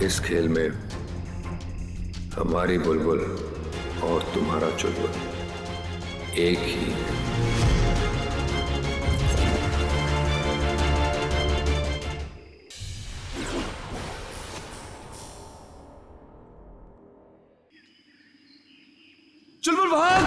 इस खेल में हमारी बुलबुल और तुम्हारा चुलबुल एक ही है। चुलबुल भाग!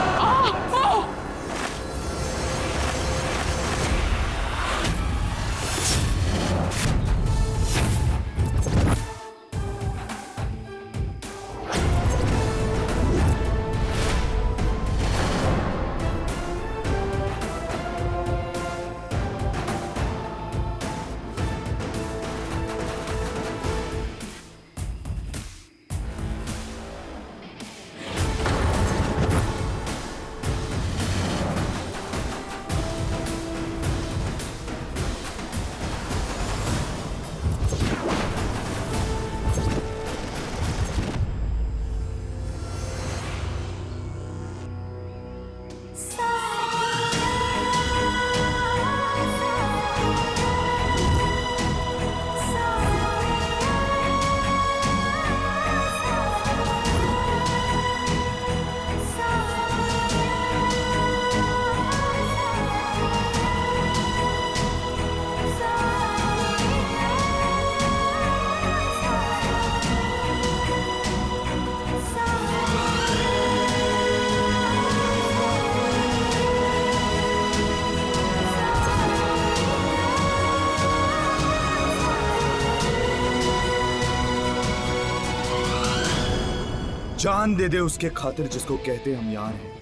जान दे दे उसके खातिर जिसको कहते हम यार हैं।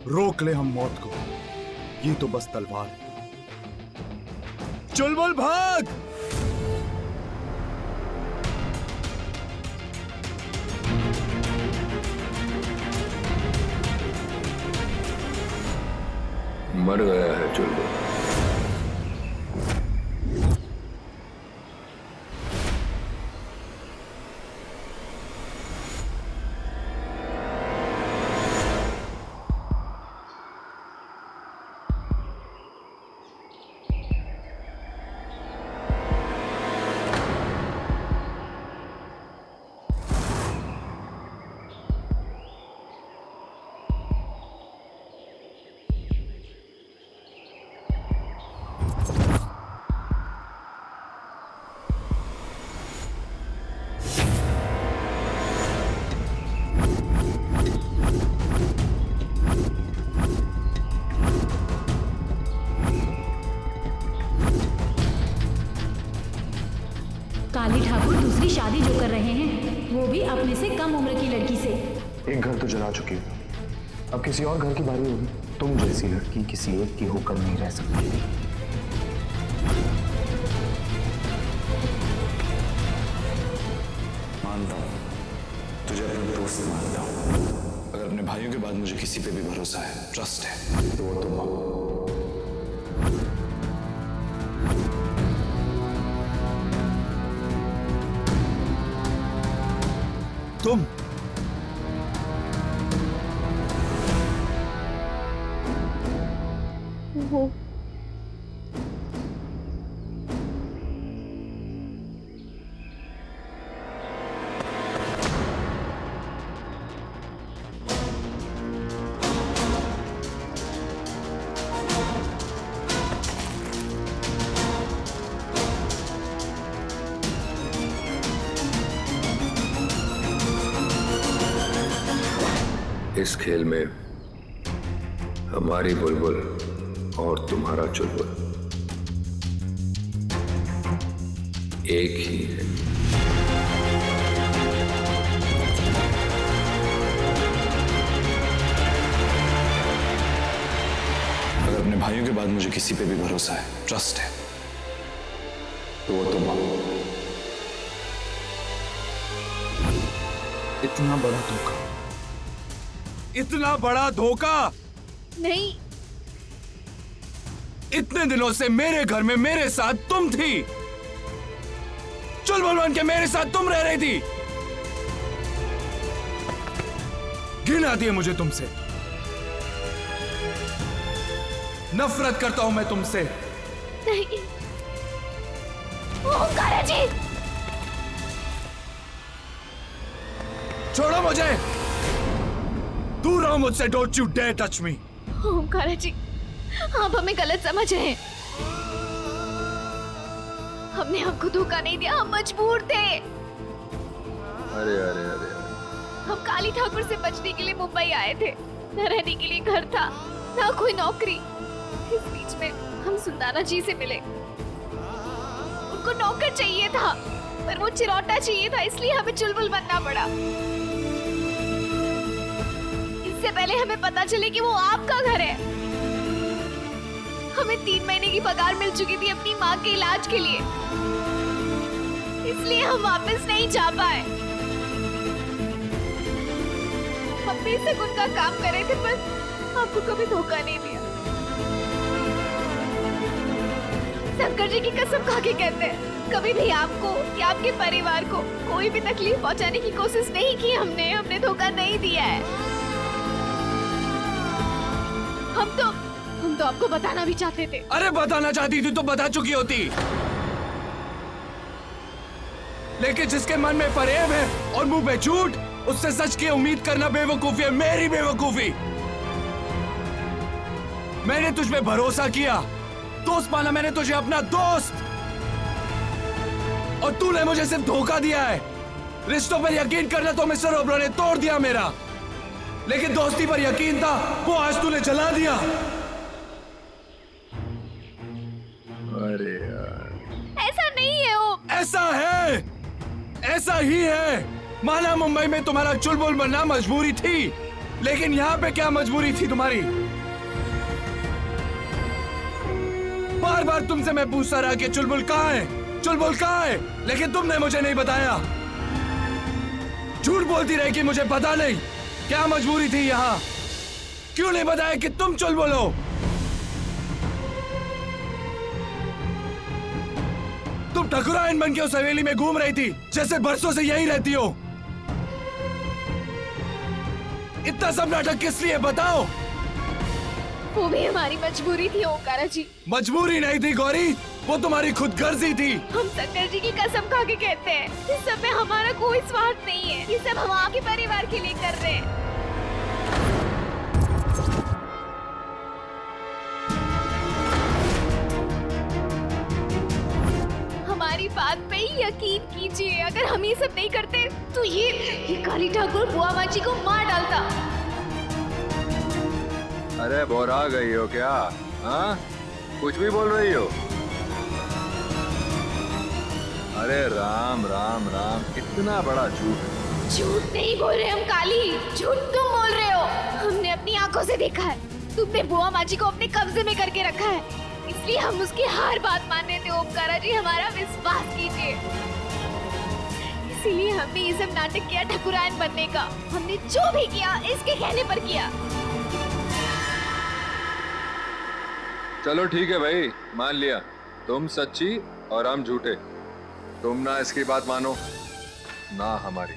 रोक ले हम मौत को, ये तो बस तलवार है। चुलबुल भाग! मर गया है चुलबुल। काली ठाकुर दूसरी शादी जो कर रहे हैं वो भी अपने से कम उम्र की लड़की से। एक घर तो जला चुकी हो, अब किसी और घर की बारी होगी। तुम जैसी लड़की किसी एक की होकर नहीं रह सकती। मानता हूं, तुझे अपना दोस्त मानता हूं। अगर अपने भाइयों के बाद मुझे किसी पे भी भरोसा है, ट्रस्ट है, तो वो तुम हो। तुम वो इस खेल में हमारी बुलबुल और तुम्हारा चुलबुल एक ही है। अगर अपने भाइयों के बाद मुझे किसी पे भी भरोसा है, ट्रस्ट है, तो वो तुम हो। इतना बड़ा धोखा, इतना बड़ा धोखा! नहीं, इतने दिनों से मेरे घर में मेरे साथ तुम थी, चुलबुल बन के मेरे साथ तुम रह रही थी। घृणा आती है मुझे तुमसे, नफरत करता हूं मैं तुमसे। नहीं, ओंकारा जी, छोड़ो मुझे, दूर रहो मुझसे। Don't you dare touch me. Omkara ji, आप हमें गलत समझ रहे हैं। हमने आपको धोखा नहीं दिया, हम मजबूर थे। अरे अरे अरे हम काली ठाकुर से बचने के लिए मुंबई आए थे। न रहने के लिए घर था, न कोई नौकरी। इस बीच में हम सुल्ताना जी से मिले। उनको नौकर चाहिए था, पर वो चिरौटा चाहिए था, इसलिए हमें चुलबुल बनना पड़ा। इससे पहले हमें पता चले कि वो आपका घर है। हमें 3 महीने की पगार मिल चुकी थी अपनी माँ के इलाज के लिए, इसलिए हम वापस नहीं जा पाए। हम बेशक उनका काम कर रहे थे, पर आपको कभी धोखा नहीं दिया। शंकर जी की कसम खा के कहते हैं, कभी भी आपको या आपके परिवार को कोई भी तकलीफ पहुंचाने की कोशिश नहीं की। हमने धोखा नहीं दिया है। हम तो आपको बताना भी चाहते थे। अरे बताना चाहती थी तो बता चुकी होती, लेकिन जिसके मन में फरेब है और मुंह पे झूठ, उससे सच की उम्मीद करना बेवकूफी है, मेरी बेवकूफी। मैंने तुझ पे भरोसा किया, दोस्त माना मैंने तुझे अपना दोस्त, और तूने मुझे सिर्फ धोखा दिया है। रिश्तों पर यकीन करना तो मिस्टर ओबरॉय ने तोड़ दिया मेरा, लेकिन दोस्ती पर यकीन था वो आज तूने जला दिया। अरे यार, ऐसा नहीं है वो। ऐसा है, ऐसा ही है। माना मुंबई में तुम्हारा चुलबुल बनना मजबूरी थी, लेकिन यहाँ पे क्या मजबूरी थी तुम्हारी? बार बार तुमसे मैं पूछता रहा कि चुलबुल कहाँ है, चुलबुल कहाँ है, लेकिन तुमने मुझे नहीं बताया। झूठ बोलती रही कि मुझे पता नहीं। क्या मजबूरी थी यहाँ? क्यों नहीं बताया कि तुम चुलबुल हो? तुम ठकुराइन बन के उस हवेली में घूम रही थी, जैसे बरसों से यही रहती हो। इतना सब नाटक किस लिए, बताओ? वो भी हमारी मजबूरी थी ओमकारा जी। मजबूरी नहीं थी गौरी, वो तुम्हारी खुदगर्जी थी। हम शंकर जी की कसम खा के कहते हैं, इस सब में हमारा कोई स्वार्थ नहीं है। ये सब हम आपके परिवार के लिए कर रहे हैं। हमारी बात पे ही यकीन कीजिए, अगर हम ये सब नहीं करते तो ये काली ठाकुर बुआ माँ जी को मार डालता। अरे बोरा गई हो क्या? हाँ, कुछ भी बोल रही हो? अरे राम राम राम, कितना बड़ा झूठ। झूठ नहीं बोल रहे हम काली, झूठ तुम बोल रहे हो। हमने अपनी आंखों से देखा है, तुमने बुआ माँ जी को अपने कब्जे में करके रखा है, इसलिए हम उसकी हर बात मान रहे थे। ओमकारा जी, हमारा विश्वास कीजिए। इसीलिए हमने ये सब नाटक किया ठकुराइन बनने का। हमने जो भी किया इसके कहने पर किया। चलो ठीक है भाई, मान लिया, तुम सच्ची और हम झूठे। तुम ना इसकी बात मानो ना हमारी।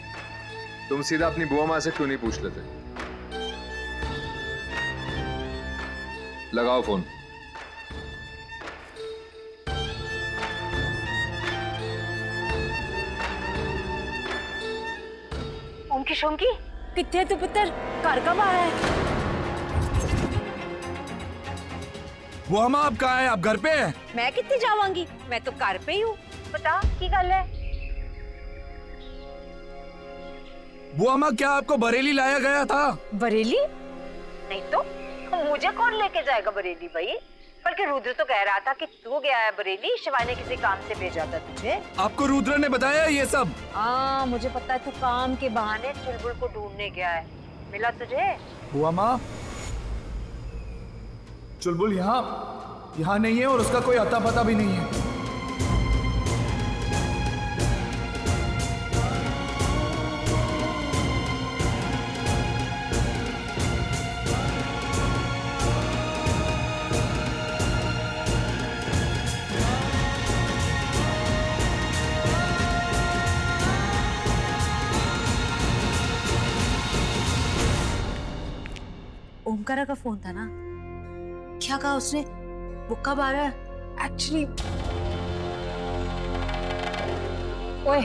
तुम सीधा अपनी बुआ माँ से क्यों नहीं पूछ लेते? लगाओ फोन। ओंकी शोंकी, कितने तू पुत्र? घर कब आ रहा है? वो हम आप कहाँ हैं? आप घर पे हैं? मैं कितनी जावांगी, मैं तो घर पे ही हूँ। बता की गल है? वो हम क्या आपको बरेली लाया गया था? बरेली? नहीं तो मुझे कौन लेके जाएगा बरेली भाई? बल्कि रुद्र तो कह रहा था कि तू गया है बरेली, शिवा ने किसी काम से भेजा था तुझे। आपको रुद्र ने बताया ये सब? हाँ, मुझे पता है, तू काम के बहाने चुलबुल को ढूंढने गया है। मिला तुझे? बुआ माँ, चुलबुल यहाँ नहीं है और उसका कोई अता पता भी नहीं है। ओमकारा का फोन था ना? क्या कहा उसने? वो कब आ रहा है? एक्चुअली ओए,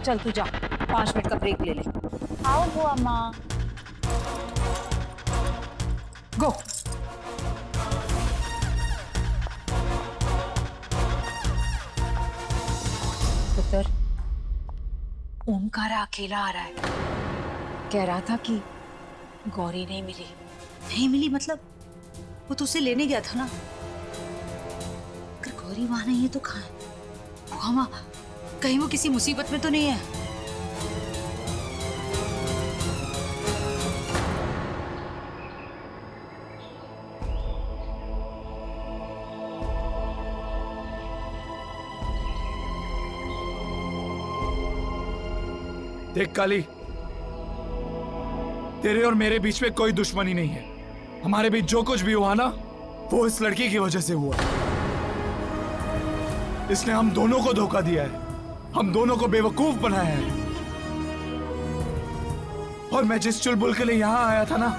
चल तू जा, 5 मिनट का ब्रेक ले ले। आओ बुआ माँ। गो। पुत्र, ओमकार अकेला आ रहा है। कह रहा था कि गौरी नहीं मिली। नहीं मिली मतलब? वो तो उसे लेने गया था ना। अगर गौरी वहां नहीं है तो कहाँ है? बुआ माँ, कहीं वो किसी मुसीबत में तो नहीं है? देख काली, तेरे और मेरे बीच में कोई दुश्मनी नहीं है। हमारे बीच जो कुछ भी हुआ ना, वो इस लड़की की वजह से हुआ। इसने हम दोनों को धोखा दिया है, हम दोनों को बेवकूफ बनाया है। और मैं जिस चुलबुल के लिए यहां आया था ना,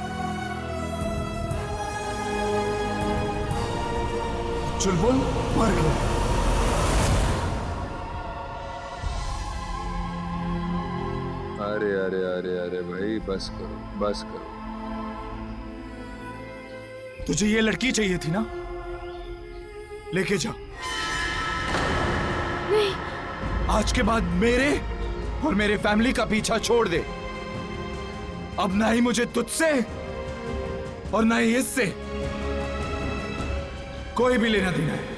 चुलबुल मर गया। अरे अरे अरे अरे भाई, बस करो बस करो। तुझे ये लड़की चाहिए थी ना, लेके जा। नहीं। आज के बाद मेरे और मेरे फैमिली का पीछा छोड़ दे। अब ना ही मुझे तुझसे और ना ही इससे कोई भी लेना देना है।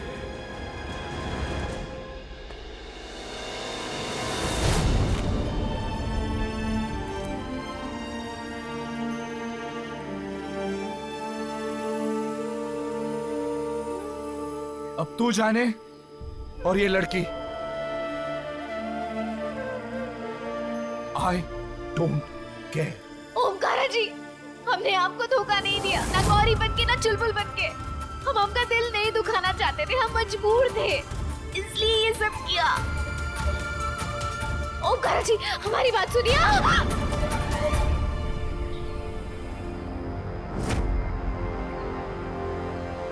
अब तू जाने और ये लड़की। I don't care. ओमकारा जी, हमने आपको धोखा नहीं दिया, ना गौरी बनके ना चुलबुल बनके। हम आपका दिल नहीं दुखाना चाहते थे, हम मजबूर थे, इसलिए ये सब किया। ओमकारा जी, हमारी बात सुनिए।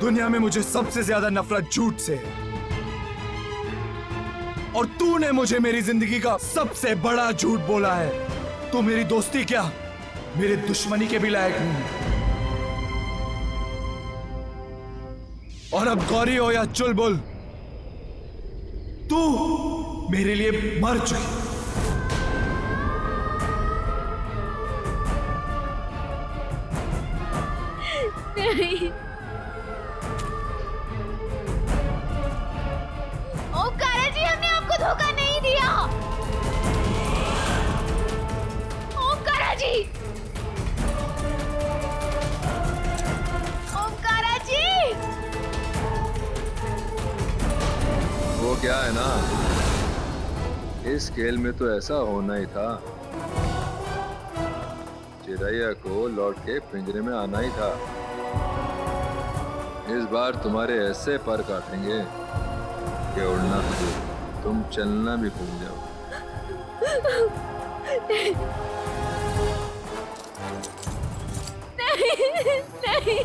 दुनिया में मुझे सबसे ज्यादा नफरत झूठ से है, और तूने मुझे मेरी जिंदगी का सबसे बड़ा झूठ बोला है। तू मेरी दोस्ती क्या, मेरे दुश्मनी के भी लायक नहीं है। और अब गौरी हो या चुलबुल, तू मेरे लिए मर चुकी। नहीं, ओमकारा जी, हमने आपको धोखा नहीं दिया। ओमकारा जी, ओमकारा जी। वो क्या है ना, इस खेल में तो ऐसा होना ही था। चिरैया को लौट के पिंजरे में आना ही था। इस बार तुम्हारे ऐसे पर काटेंगे कि उड़ना भूल, तुम चलना भी भूल जाओ। नहीं, नहीं।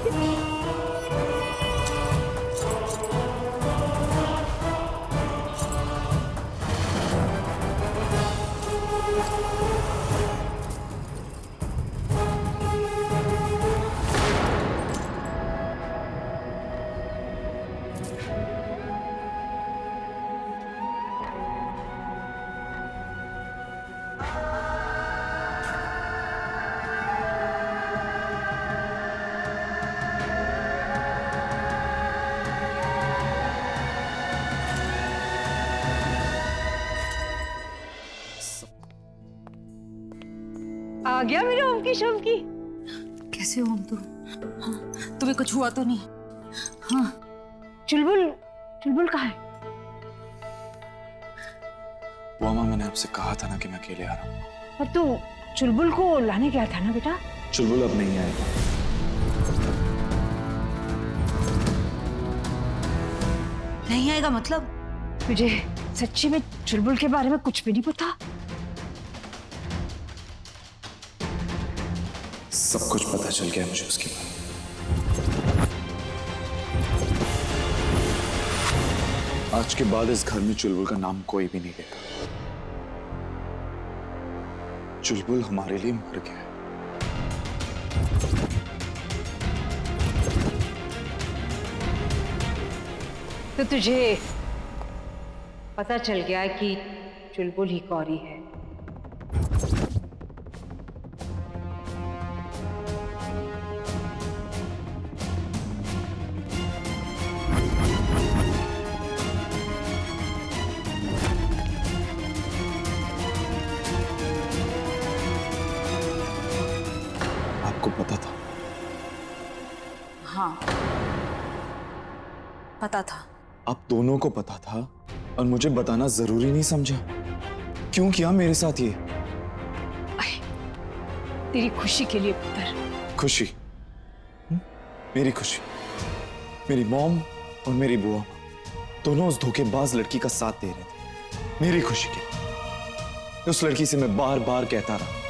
आ गया मेरा ओम की शोम की। कैसे हो तुम? हाँ, तुम्हें कुछ हुआ तो नहीं? हाँ। चुलबुल, चुलबुल कहाँ है? बुआ माँ, मैंने आपसे कहा था ना कि मैं अकेले आ रहा हूँ। और तू चुलबुल को लाने गया था ना बेटा? चुलबुल अब नहीं आएगा। नहीं आएगा मतलब? मुझे सच्ची में चुलबुल के बारे में कुछ भी नहीं पता। सब कुछ पता चल गया मुझे उसके बारे में। आज के बाद इस घर में चुलबुल का नाम कोई भी नहीं लेगा। चुलबुल हमारे लिए मर गया है। तो तुझे पता चल गया है कि चुलबुल ही गौरी है। आपको पता था? हाँ, पता था। आप दोनों को पता था और मुझे बताना जरूरी नहीं समझा? क्यों किया मेरे साथ ये? तेरी खुशी के लिए पुत्र। खुशी? मेरी खुशी? मेरी मॉम और मेरी बुआ दोनों उस धोखेबाज लड़की का साथ दे रहे थे मेरी खुशी के लिए। उस लड़की से मैं बार बार कहता रहा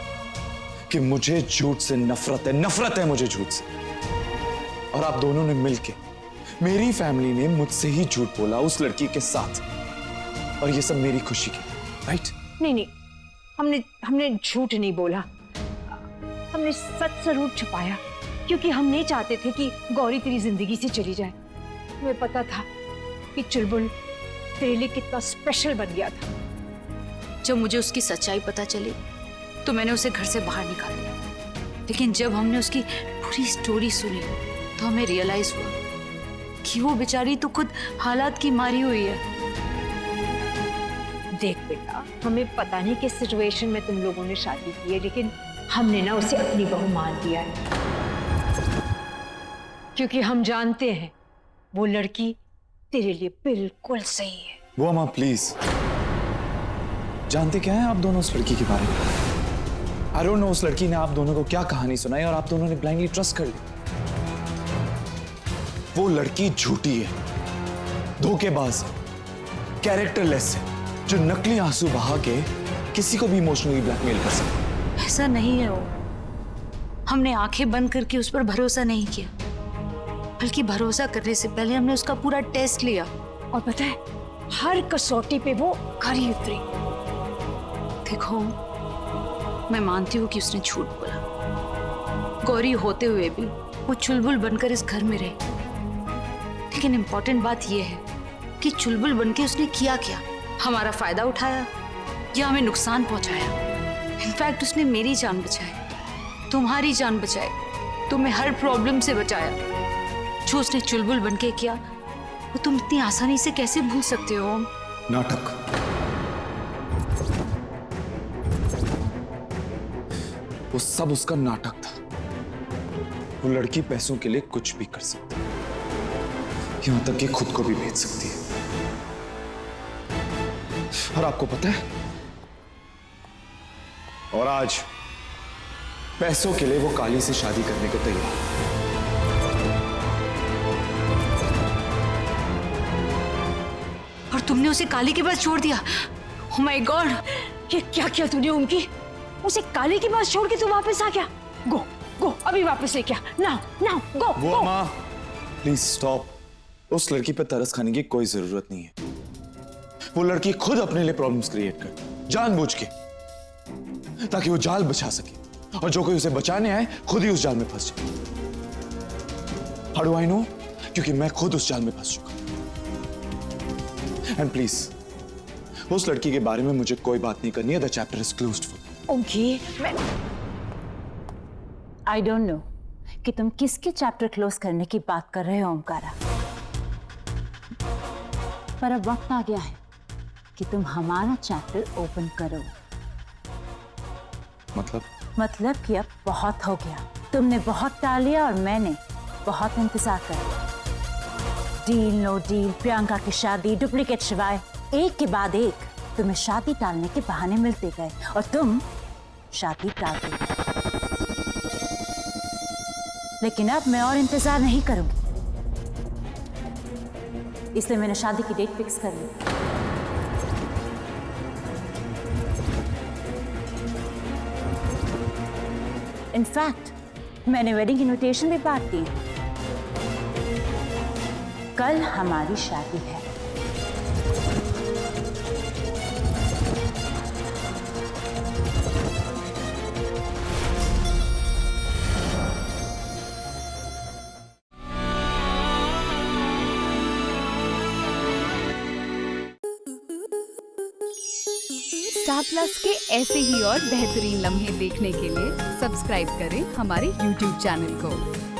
कि मुझे झूठ से नफरत है मुझे झूठ से। और आप दोनों ने मिलके, मेरी फैमिली ने मुझसे ही झूठ बोला उस लड़की के साथ, और ये सब मेरी खुशी के लिए, राइट? नहीं, हमने झूठ नहीं बोला, हमने सच जरूर छुपाया, क्योंकि हम नहीं चाहते थे कि गौरी तेरी जिंदगी से चली जाए। हमें पता था कि चुलबुल तेरे लिए कितना स्पेशल बन गया था। जब मुझे उसकी सच्चाई पता चली तो मैंने उसे घर से बाहर निकाल दिया, लेकिन जब हमने उसकी पूरी स्टोरी सुनी तो हमें रियलाइज हुआ कि वो बेचारी तो खुद हालात की मारी हुई है। देख बेटा, हमें पता नहीं किस सिचुएशन में तुम लोगों ने शादी की है, लेकिन हमने ना उसे अपनी बहू मान लिया है, क्योंकि हम जानते हैं वो लड़की तेरे लिए बिल्कुल सही है। वो माँ प्लीज, जानते क्या है आप दोनों उस लड़की के बारे में? आई डोंट नो उस लड़की ने आप दोनों को क्या कहानी सुनाई और आप दोनों ने ब्लाइंडली ट्रस्ट कर लिया। वो लड़की झूठी है, धोखेबाज है, कैरेक्टरलेस है, जो नकली आंसू बहा के किसी को भी इमोशनली ब्लैकमेल कर सकती है। ऐसा नहीं है वो। हमने आंखें बंद करके उस पर भरोसा नहीं किया, बल्कि भरोसा करने से पहले हमने उसका पूरा टेस्ट लिया। और पता है, हर कसौटी पे वो खरी उतरी। देखो, मैं मानती हूँ कि उसने झूठ बोला, गौरी होते हुए भी वो चुलबुल बनकर इस घर में रही, लेकिन इंपॉर्टेंट बात यह है कि चुलबुल बनके उसने किया क्या? हमारा फायदा उठाया या हमें नुकसान पहुंचाया? इनफैक्ट उसने मेरी जान बचाई, तुम्हारी जान बचाई, तुम्हें हर प्रॉब्लम से बचाया। जो उसने चुलबुल बनके किया वो तुम इतनी आसानी से कैसे भूल सकते हो? नाटक। वो सब उसका नाटक था। वो लड़की पैसों के लिए कुछ भी कर सकती है, यहां तक कि खुद को भी बेच सकती है। और आपको पता है, और आज पैसों के लिए वो काली से शादी करने को तैयार है। और तुमने उसे काली के पास छोड़ दिया? ओह माय गॉड, ये क्या किया तूने? उसे काले के पास छोड़ के तू वापस आ गया? गो अभी वापस लेके आ। Now go. वो माँ प्लीज स्टॉप। उस लड़की पे तरस खाने की कोई जरूरत नहीं है। वो लड़की खुद अपने लिए प्रॉब्लम्स क्रिएट कर, जानबूझ के, ताकि वो जाल बचा सके, और जो कोई उसे बचाने आए खुद ही उस जाल में फंस जाए। How do I know? क्योंकि मैं खुद उस जाल में फंस चुका। एंड प्लीज, उस लड़की के बारे में मुझे कोई बात नहीं करनी है। The chapter is closed for. Okay, I don't know कि तुम किसके चैप्टर क्लोज करने की बात कर रहे हो ओमकारा, पर अब वक्त आ गया है कि तुम हमारा चैप्टर ओपन करो। मतलब कि अब बहुत हो गया। तुमने बहुत टाल लिया और मैंने बहुत इंतजार कर। डील नो डील, प्रियंका की शादी, डुप्लीकेट शिवाय, एक के बाद एक तुम्हें शादी टालने के बहाने मिलते गए और तुम शादी टालते गए। लेकिन अब मैं और इंतजार नहीं करूंगी, इसलिए मैंने शादी की डेट फिक्स कर ली। इनफैक्ट मैंने वेडिंग इनविटेशन भी बांट दी। कल हमारी शादी है। स्टार प्लस के ऐसे ही और बेहतरीन लम्हे देखने के लिए सब्सक्राइब करें हमारे YouTube चैनल को।